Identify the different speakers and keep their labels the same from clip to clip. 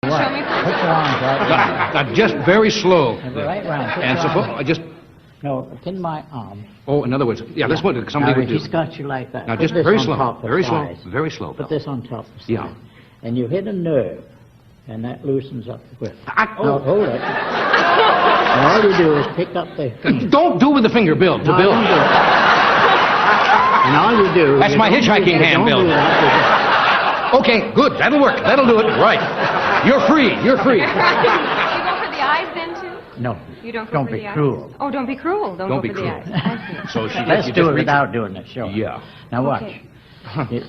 Speaker 1: What?
Speaker 2: Show me.
Speaker 1: Put your arms right
Speaker 3: Just very slow.
Speaker 1: right round. Put
Speaker 3: And
Speaker 1: your
Speaker 3: suppose
Speaker 1: arms-
Speaker 3: I just.
Speaker 1: No, pin my arm.
Speaker 3: Oh, in other words, yeah. That's what somebody
Speaker 1: Now,
Speaker 3: would do.
Speaker 1: he's got you like that.
Speaker 3: Now,
Speaker 1: Put
Speaker 3: just
Speaker 1: this
Speaker 3: very
Speaker 1: on
Speaker 3: slow,
Speaker 1: top of
Speaker 3: very slow,
Speaker 1: thighs.
Speaker 3: very slow.
Speaker 1: Put
Speaker 3: Bill.
Speaker 1: this on top of the
Speaker 3: Yeah.
Speaker 1: thigh. And you hit a nerve, and that loosens up the grip.
Speaker 3: Oh.
Speaker 1: Now, hold it. And all you do is pick up the finger.
Speaker 3: Don't do with the finger, Bill. To
Speaker 1: No,
Speaker 3: Bill.
Speaker 1: don't do it. And all you do...
Speaker 3: That's
Speaker 1: you
Speaker 3: my
Speaker 1: don't
Speaker 3: hitchhiking
Speaker 1: do-
Speaker 3: hand,
Speaker 1: don't
Speaker 3: Bill.
Speaker 1: do that.
Speaker 3: Okay, good. That'll work. That'll do it. Right. You're free. You're free.
Speaker 2: You go for the eyes then, too?
Speaker 1: No.
Speaker 2: You don't go
Speaker 1: Don't
Speaker 2: for
Speaker 1: be
Speaker 2: the eyes?
Speaker 1: cruel.
Speaker 2: Oh, don't be cruel. Don't
Speaker 3: Don't
Speaker 2: go
Speaker 3: be
Speaker 2: for
Speaker 3: cruel.
Speaker 2: the eyes. I see.
Speaker 3: So she.
Speaker 1: Let's
Speaker 3: you
Speaker 1: do
Speaker 3: just
Speaker 1: it
Speaker 3: reach
Speaker 1: without doing it, sure.
Speaker 3: Yeah.
Speaker 1: Now watch.
Speaker 2: Okay.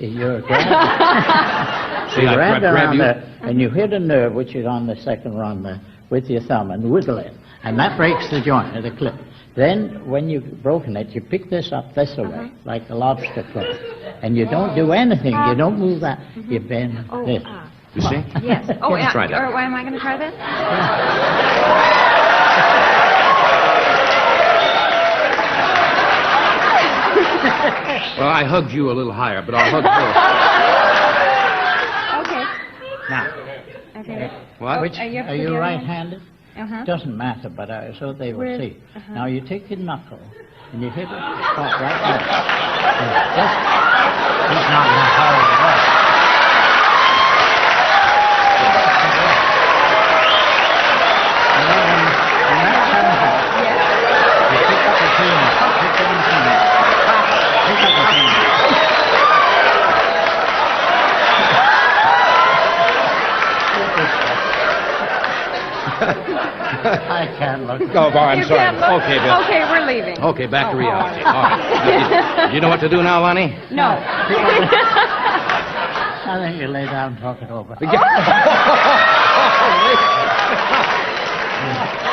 Speaker 1: You're grab
Speaker 3: See, I
Speaker 1: grab
Speaker 3: grab
Speaker 1: around
Speaker 3: you.
Speaker 1: there, and you hit a nerve, which is on the second rung there, with your thumb, and wiggle it. And that breaks the joint of the clip. Then, when you've broken it, you pick this up this way, like a lobster claw. And you don't do anything. You don't move that. You bend
Speaker 2: Oh,
Speaker 1: this.
Speaker 3: You see?
Speaker 2: Yes. Oh,
Speaker 3: Let's
Speaker 2: yeah.
Speaker 3: try that.
Speaker 2: Or why am I going to try this?
Speaker 3: Well, I hugged you a little higher, but I'll hug her.
Speaker 2: Okay.
Speaker 1: Now,
Speaker 2: Okay.
Speaker 3: What?
Speaker 1: which,
Speaker 2: you have to
Speaker 1: are
Speaker 2: put
Speaker 1: you
Speaker 2: the other
Speaker 1: right-handed?
Speaker 2: Uh-huh.
Speaker 1: Doesn't matter, but so they will
Speaker 2: Where-
Speaker 1: see.
Speaker 2: uh-huh.
Speaker 1: Now you take your knuckle and you hit it spot right there. And just, he's not in a hurry at all. And then when that comes out,
Speaker 2: Yes.
Speaker 1: you pick up the finger. Pick one finger. Pick up the finger. I can't look.
Speaker 3: Oh, Bar, I'm
Speaker 2: You
Speaker 3: sorry.
Speaker 2: can't look.
Speaker 3: Okay, Bill.
Speaker 2: Okay, we're leaving.
Speaker 3: Okay, back to
Speaker 2: Oh,
Speaker 3: reality.
Speaker 2: oh.
Speaker 3: All right. You know what to do now, Lonnie?
Speaker 2: No.
Speaker 1: I think you lay down and talk it over.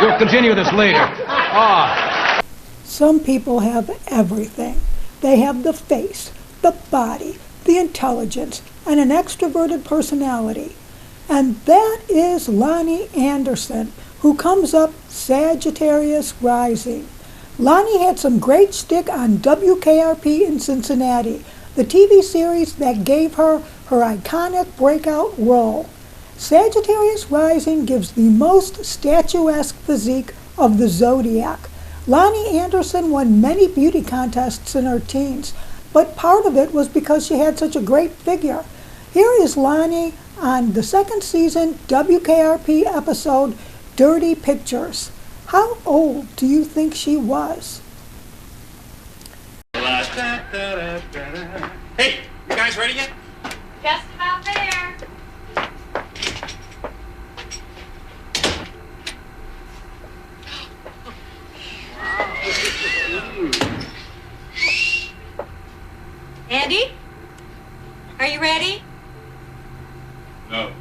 Speaker 3: We'll continue this later. Ah.
Speaker 4: Some people have everything. They have the face, the body, the intelligence, and an extroverted personality. And that is Loni Anderson, who comes up Sagittarius rising. Loni had some great stick on WKRP in Cincinnati, the TV series that gave her her iconic breakout role. Sagittarius rising gives the most statuesque physique of the zodiac. Loni Anderson won many beauty contests in her teens, but part of it was because she had such a great figure. Here is Loni on the second season WKRP episode Dirty Pictures. How old do you think she was?
Speaker 5: Hey, you guys ready yet?
Speaker 2: Just about there. Andy? Are you ready?
Speaker 5: No.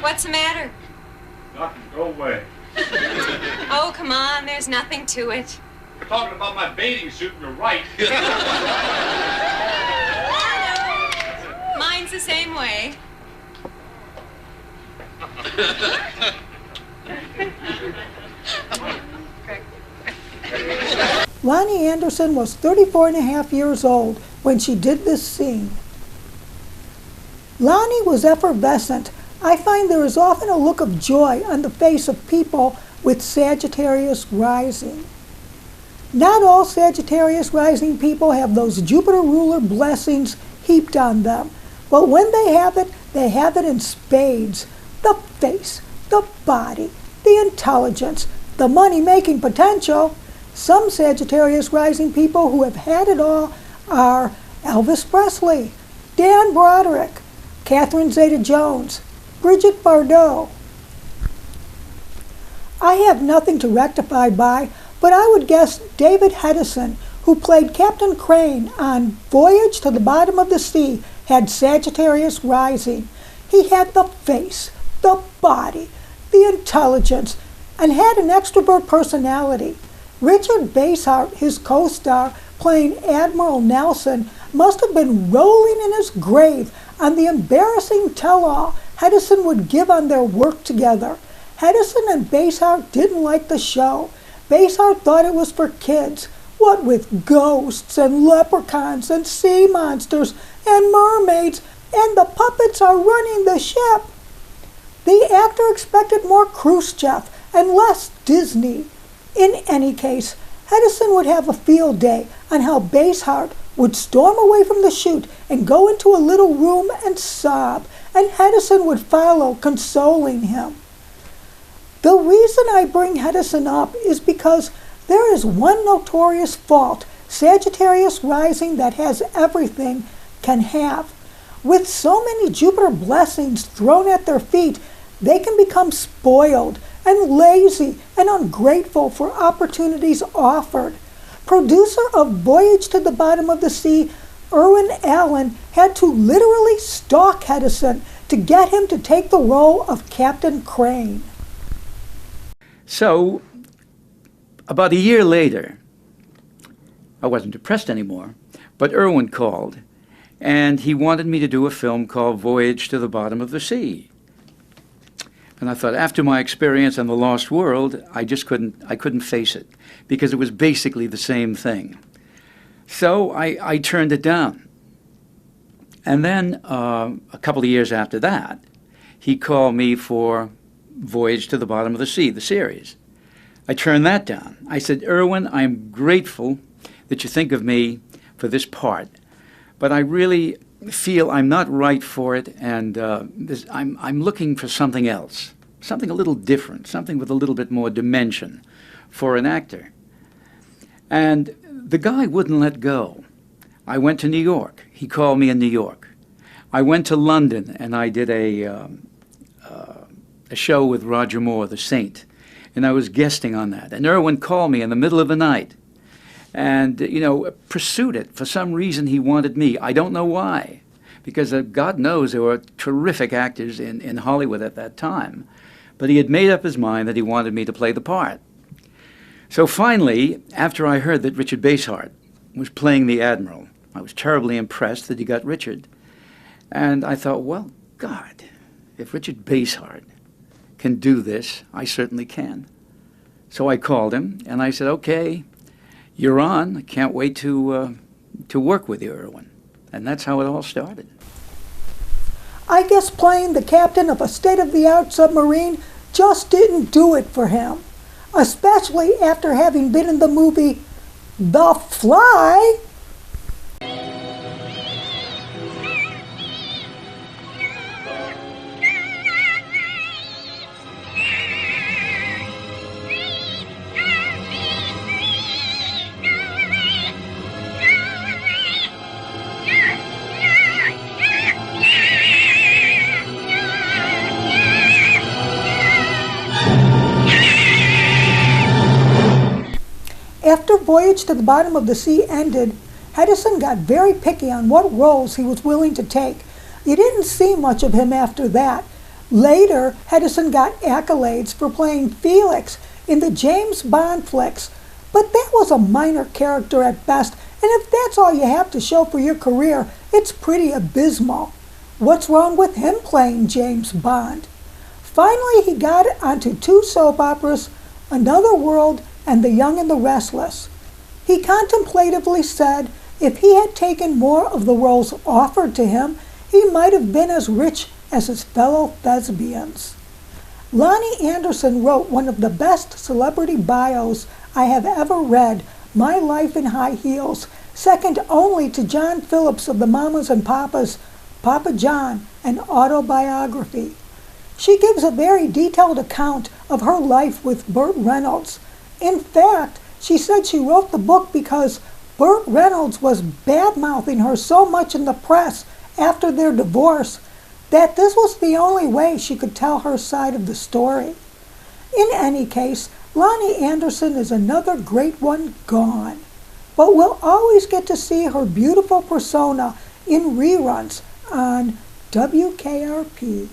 Speaker 2: What's the matter?
Speaker 5: Nothing. Go away.
Speaker 2: Oh, come on, there's nothing to it.
Speaker 5: You're talking about my bathing suit and you're right.
Speaker 2: Mine's the same way.
Speaker 4: Loni Anderson was 34 and a half years old when she did this scene. Loni was effervescent. I find there is often a look of joy on the face of people with Sagittarius rising. Not all Sagittarius rising people have those Jupiter ruler blessings heaped on them, but when they have it in spades. The face, the body, the intelligence, the money-making potential. Some Sagittarius rising people who have had it all are Elvis Presley, Dan Broderick, Catherine Zeta-Jones, Bridget Bardot. I have nothing to rectify by, but I would guess David Hedison, who played Captain Crane on Voyage to the Bottom of the Sea, had Sagittarius rising. He had the face, the body, the intelligence, and had an extrovert personality. Richard Basehart, his co-star, playing Admiral Nelson, must have been rolling in his grave on the embarrassing tell-all Hedison would give on their work together. Hedison and Basehart didn't like the show. Basehart thought it was for kids, what with ghosts and leprechauns and sea monsters and mermaids. and the puppets are running the ship. The actor expected more Khrushchev and less Disney. In any case, Hedison would have a field day on how Basehart would storm away from the shoot and go into a little room and sob, and Hedison would follow, consoling him. The reason I bring Hedison up is because there is one notorious fault Sagittarius rising that has everything can have. With so many Jupiter blessings thrown at their feet, they can become spoiled and lazy and ungrateful for opportunities offered. Producer of Voyage to the Bottom of the Sea, Irwin Allen, had to literally stalk Hedison to get him to take the role of Captain Crane.
Speaker 6: So, about a year later, I wasn't depressed anymore, but Irwin called, and he wanted me to do a film called Voyage to the Bottom of the Sea. And I thought, after my experience on The Lost World, I couldn't face it, because it was basically the same thing. So I turned it down. And then a couple of years after that, he called me for Voyage to the Bottom of the Sea, the series. I turned that down. I said, Irwin, I'm grateful that you think of me for this part, but I really feel I'm not right for it, and I'm looking for something else, something a little different, something with a little bit more dimension for an actor. And the guy wouldn't let go. I went to New York. He called me in New York. I went to London, and I did a show with Roger Moore, The Saint, and I was guesting on that. And Irwin called me in the middle of the night and, pursued it. For some reason, he wanted me. I don't know why, because God knows there were terrific actors in Hollywood at that time. But he had made up his mind that he wanted me to play the part. So finally, after I heard that Richard Basehart was playing the Admiral, I was terribly impressed that he got Richard. And I thought, well, God, if Richard Basehart can do this, I certainly can. So I called him, and I said, okay, you're on. I can't wait to work with you, Irwin. And that's how it all started.
Speaker 4: I guess playing the captain of a state-of-the-art submarine just didn't do it for him, especially after having been in the movie The Fly. After Voyage to the Bottom of the Sea ended, Hedison got very picky on what roles he was willing to take. You didn't see much of him after that. Later, Hedison got accolades for playing Felix in the James Bond flicks, but that was a minor character at best, and if that's all you have to show for your career, it's pretty abysmal. What's wrong with him playing James Bond? Finally, he got onto 2 soap operas, Another World and The Young and the Restless. He contemplatively said if he had taken more of the roles offered to him, he might have been as rich as his fellow thespians. Loni Anderson wrote one of the best celebrity bios I have ever read, My Life in High Heels, second only to John Phillips of the Mamas and Papas, Papa John, an autobiography. She gives a very detailed account of her life with Burt Reynolds. In fact, she said she wrote the book because Burt Reynolds was bad-mouthing her so much in the press after their divorce that this was the only way she could tell her side of the story. In any case, Loni Anderson is another great one gone, but we'll always get to see her beautiful persona in reruns on WKRP.